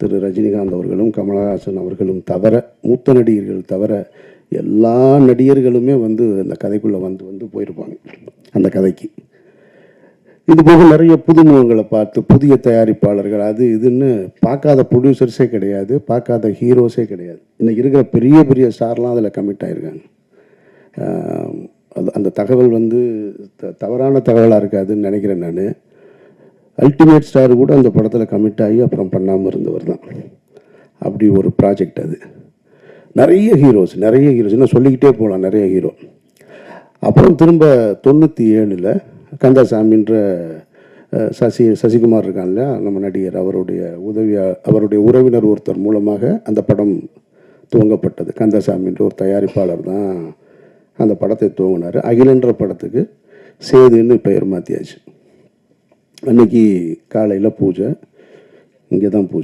திரு ரஜினிகாந்த் அவர்களும் கமலஹாசன் அவர்களும் தவிர, மூத்த நடிகர்கள் தவிர எல்லா நடிகர்களுமே வந்து அந்த கதைக்குள்ளே வந்து போயிருப்பாங்க அந்த கதைக்கு. இது போக நிறைய புதுமுகங்களை பார்த்து, புதிய தயாரிப்பாளர்கள் அது இதுன்னு பார்க்காத ப்ரொடியூசர்ஸே கிடையாது, பார்க்காத ஹீரோஸே கிடையாது. இன்றைக்கி இருக்கிற பெரிய பெரிய ஸ்டார்லாம் அதில் கமிட் ஆகிருக்காங்க. அந்த தகவல் வந்து தவறான தகவலாக இருக்காதுன்னு நினைக்கிறேன் நான். அல்டிமேட் ஸ்டார் கூட அந்த படத்தில் கமிட் ஆகி அப்புறம் பண்ணாமல் இருந்தவர் தான். அப்படி ஒரு ப்ராஜெக்ட் அது. நிறைய ஹீரோஸ் இன்னும் சொல்லிக்கிட்டே போகலாம், நிறைய ஹீரோ. அப்புறம் திரும்ப 97 கந்தசாமின்ற சசிகுமார் இருக்கான் இல்லையா, நம்ம நடிகர், அவருடைய உறவினர் ஒருத்தர் மூலமாக அந்த படம் துவங்கப்பட்டது. கந்தசாமின்ற ஒரு தயாரிப்பாளர் தான் அந்த படத்தை துவங்கினார். அகிலன்ற படத்துக்கு சேதுன்னு பெயர் மாற்றியாச்சு. அன்னைக்கு காலையில் பூஜை, இங்கே தான் பூஜை.